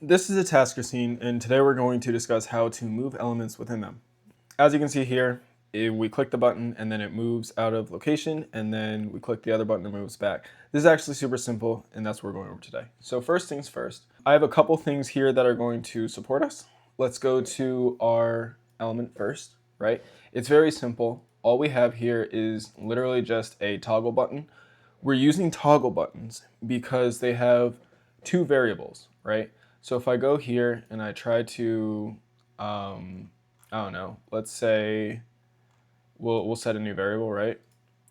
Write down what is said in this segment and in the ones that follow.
This is a tasker scene, and today we're going to discuss how to move elements within them. As you can see here, we click the button and then it moves out of location, and then we click the other button and it moves back. This is actually super simple, and that's what we're going over today. So first things first, I have a couple things here that are going to support us. Let's go to our element first, right? It's very simple. All we have here is literally just a toggle button. We're using toggle buttons because they have two variables, right? So if I go here and I try to, I don't know, let's say we'll set a new variable, right?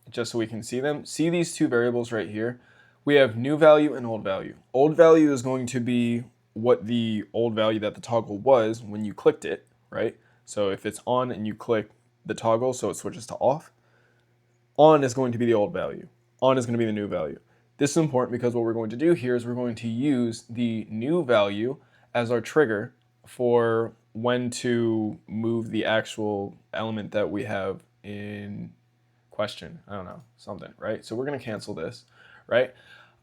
Just so we can see them. See these two variables right here? We have new value and old value. Old value is going to be what the old value that the toggle was when you clicked it, right? So if it's on and you click the toggle so it switches to off, on is going to be the old value. On is going to be the new value. This is important because what we're going to do here is we're going to use the new value as our trigger for when to move the actual element that we have in question. I don't know, something, right? So we're going to cancel this, right?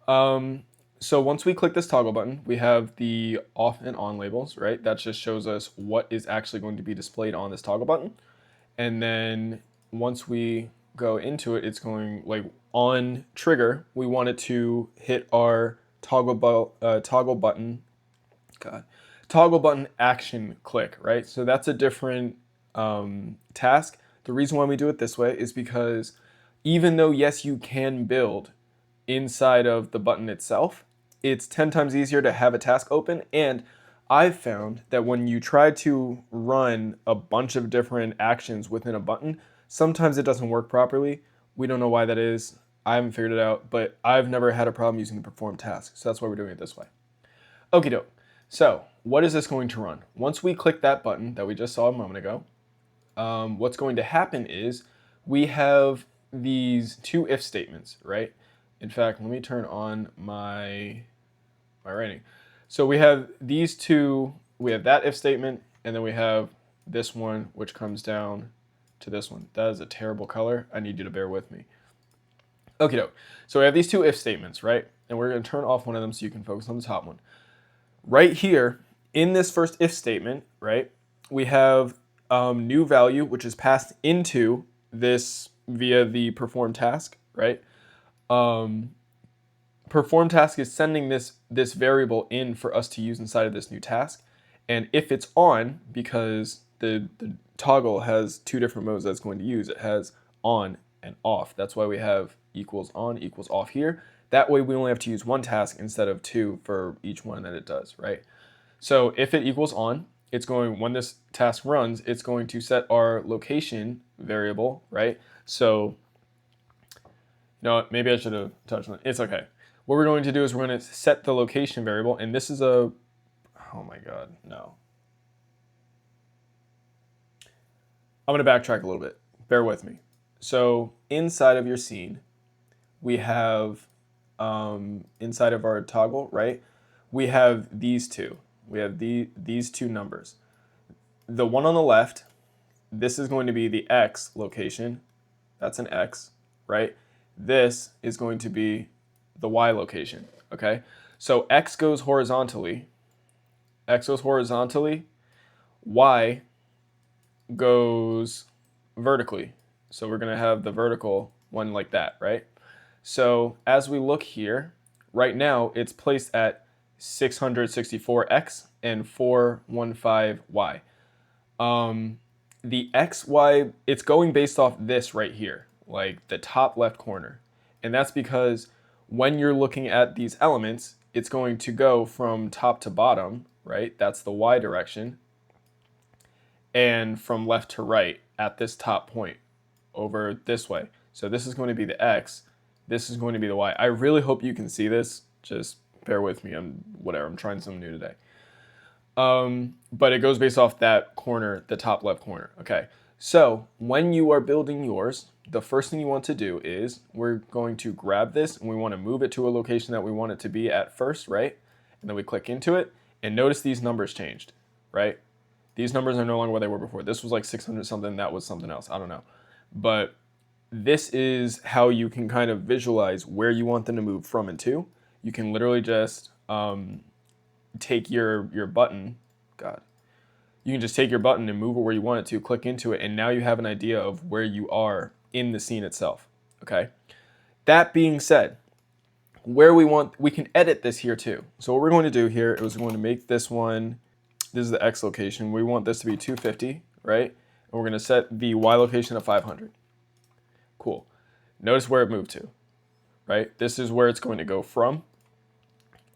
So once we click this toggle button, we have the off and on labels, right? That just shows us what is actually going to be displayed on this toggle button. And then once we go into it, it's going like on trigger, we want it to hit our toggle button action click, right? So that's a different task. The reason why we do it this way is because even though, yes, you can build inside of the button itself, it's 10 times easier to have a task open. And I've found that when you try to run a bunch of different actions within a button, sometimes it doesn't work properly. We don't know why that is. I haven't figured it out, but I've never had a problem using the perform task. So that's why we're doing it this way. Okie doke. So what is this going to run? Once we click that button that we just saw a moment ago, what's going to happen is we have these two if statements, right? In fact, let me turn on my writing. So we have these two, we have that if statement, and then we have this one, which comes down to this one. That is a terrible color. I need you to bear with me. Okie doke. So we have these two if statements, right? And we're going to turn off one of them so you can focus on the top one. Right here, in this first if statement, right, we have new value, which is passed into this via the perform task, right? Perform task is sending this variable in for us to use inside of this new task. And if it's on, because the toggle has two different modes that it's going to use, it has on and off. That's why we have equals on, equals off here. That way we only have to use one task instead of two for each one that it does, right? So if it equals on, it's going, when this task runs, it's going to set our location variable, right? So, maybe I should have touched on it. It's okay. What we're going to do is we're going to set the location variable, and this is oh my God, no. I'm going to backtrack a little bit. Bear with me. So inside of your scene, we have, inside of our toggle, right, we have these two. We have these two numbers. The one on the left, this is going to be the X location. That's an X, right? This is going to be the Y location, okay? So X goes horizontally. X goes horizontally. Y goes vertically. So we're going to have the vertical one like that, right? So as we look here, right now it's placed at 664X and 415Y. The XY, it's going based off this right here, like the top left corner. And that's because when you're looking at these elements, it's going to go from top to bottom, right? That's the Y direction. And from left to right at this top point over this way. So this is going to be the X. This is going to be the Y. I really hope you can see this. Just bear with me. I'm trying something new today. But it goes based off that corner, the top left corner. Okay. So when you are building yours, the first thing you want to do is we're going to grab this and we want to move it to a location that we want it to be at first, right? And then we click into it and notice these numbers changed, right? These numbers are no longer what they were before. This was like 600 something, that was something else. I don't know. But this is how you can kind of visualize where you want them to move from and to. You can literally just take your button, God, you can just take your button and move it where you want it to, click into it, and now you have an idea of where you are in the scene itself, okay? That being said, we can edit this here too. So what we're going to do here is we're going to make this one, this is the X location. We want this to be 250, right? And we're going to set the Y location to 500. Cool. Notice where it moved to, right? This is where it's going to go from.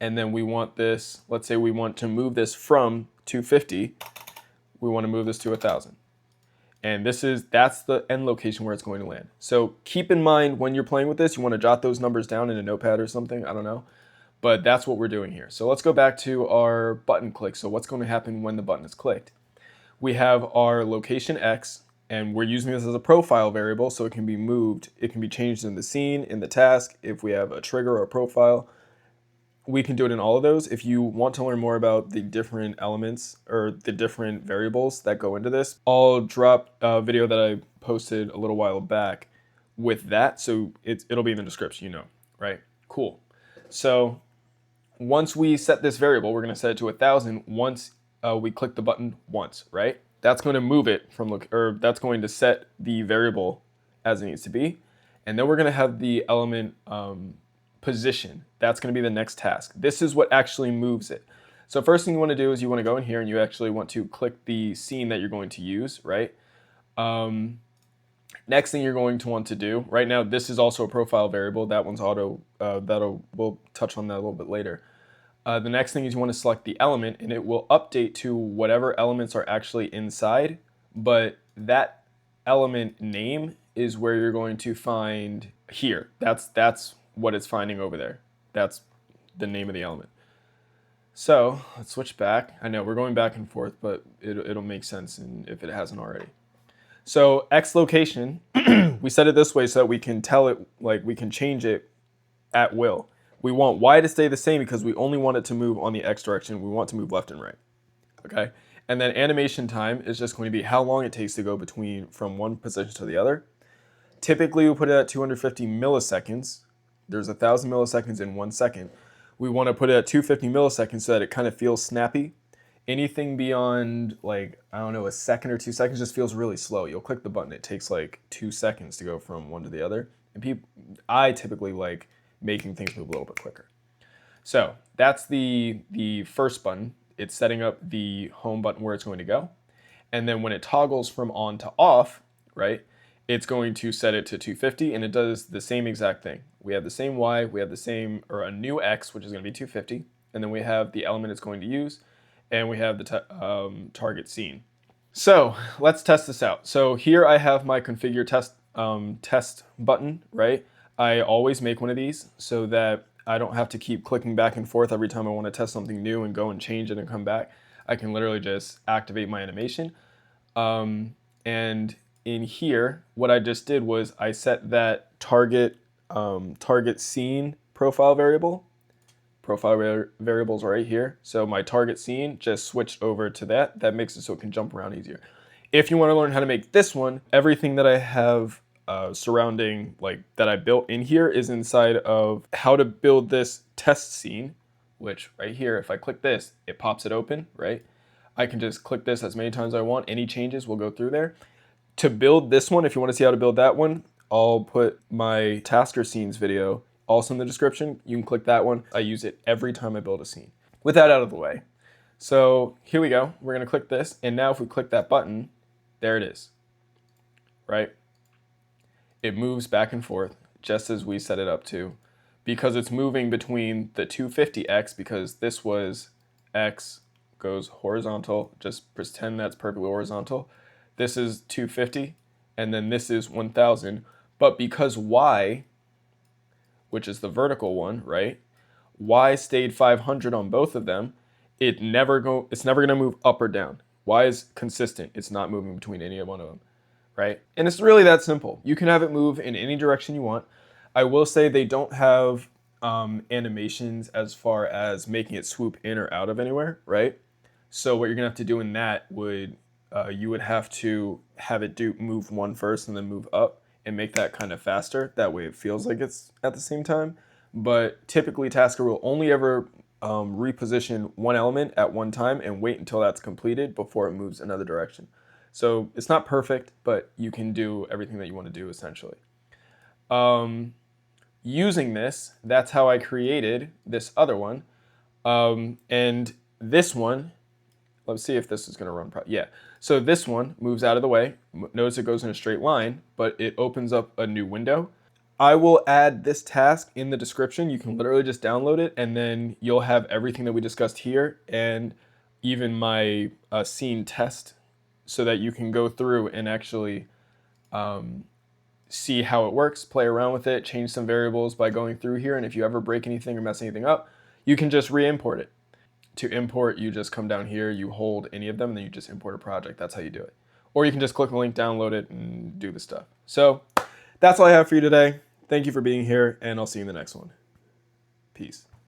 And then we want this, let's say we want to move this from 250, we want to move this to 1,000. And that's the end location where it's going to land. So keep in mind when you're playing with this, you want to jot those numbers down in a notepad or something, I don't know. But that's what we're doing here. So let's go back to our button click. So what's going to happen when the button is clicked? We have our location X, and we're using this as a profile variable, so it can be moved. It can be changed in the scene, in the task, if we have a trigger or a profile. We can do it in all of those. If you want to learn more about the different elements or the different variables that go into this, I'll drop a video that I posted a little while back with that. So it'll be in the description, right? Cool. So once we set this variable, we're going to set it to 1,000 once we click the button once, right? That's going to move it that's going to set the variable as it needs to be. And then we're going to have the element position. That's going to be the next task. This is what actually moves it. So first thing you want to do is you want to go in here and you actually want to click the scene that you're going to use, right? Next thing you're going to want to do, right now this is also a profile variable. That one's auto, we'll touch on that a little bit later. The next thing is you want to select the element and it will update to whatever elements are actually inside, but that element name is where you're going to find here. That's what it's finding over there. That's the name of the element. So let's switch back. I know we're going back and forth, but it'll make sense if it hasn't already. So X location, we set it this way so that we can tell it, like we can change it at will. We want Y to stay the same because we only want it to move on the X direction. We want to move left and right, okay? And then animation time is just going to be how long it takes to go from one position to the other. Typically, we put it at 250 milliseconds. There's 1,000 milliseconds in 1 second. We want to put it at 250 milliseconds so that it kind of feels snappy. Anything beyond, like, I don't know, a second or 2 seconds just feels really slow. You'll click the button. It takes like 2 seconds to go from one to the other. And I typically like making things move a little bit quicker. So that's the first button. It's setting up the home button where it's going to go. And then when it toggles from on to off, right, it's going to set it to 250 and it does the same exact thing. We have the same Y, we have a new X, which is going to be 250. And then we have the element it's going to use, and we have the target scene. So let's test this out. So here I have my configure test button, right? I always make one of these so that I don't have to keep clicking back and forth every time I want to test something new and go and change it and come back. I can literally just activate my animation. And in here, what I just did was I set that target scene profile variable. Profile variables right here. So my target scene just switched over to that. That makes it so it can jump around easier. If you want to learn how to make this one, everything that I have surrounding, like that I built in here is inside of how to build this test scene, which right here, if I click this, it pops it open, right? I can just click this as many times as I want. Any changes will go through there. To build this one, if you want to see how to build that one, I'll put my tasker scenes video also in the description. You can click that one. I use it every time I build a scene. With that out of the way, so here we go. We're going to click this, and now if we click that button, there it is, right? It moves back and forth just as we set it up to, because it's moving between the 250X, because this was X goes horizontal. Just pretend that's perfectly horizontal. This is 250, and then this is 1,000. But because Y, which is the vertical one, right? Y stayed 500 on both of them. It's never going to move up or down. Y is consistent. It's not moving between any one of them, right? And it's really that simple. You can have it move in any direction you want. I will say they don't have animations as far as making it swoop in or out of anywhere, right? So what you're gonna have to do in that would, you would have to have it move one first and then move up and make that kind of faster. That way it feels like it's at the same time. But typically Tasker will only ever reposition one element at one time and wait until that's completed before it moves another direction. So it's not perfect, but you can do everything that you want to do essentially. Using this, that's how I created this other one. And this one, let's see if this is going to run. Yeah. So this one moves out of the way. Notice it goes in a straight line, but it opens up a new window. I will add this task in the description. You can literally just download it, and then you'll have everything that we discussed here and even my scene test so that you can go through and actually see how it works, play around with it, change some variables by going through here. And if you ever break anything or mess anything up, you can just re-import it. To import, you just come down here, you hold any of them, and then you just import a project. That's how you do it. Or you can just click the link, download it, and do the stuff. So that's all I have for you today. Thank you for being here, and I'll see you in the next one. Peace.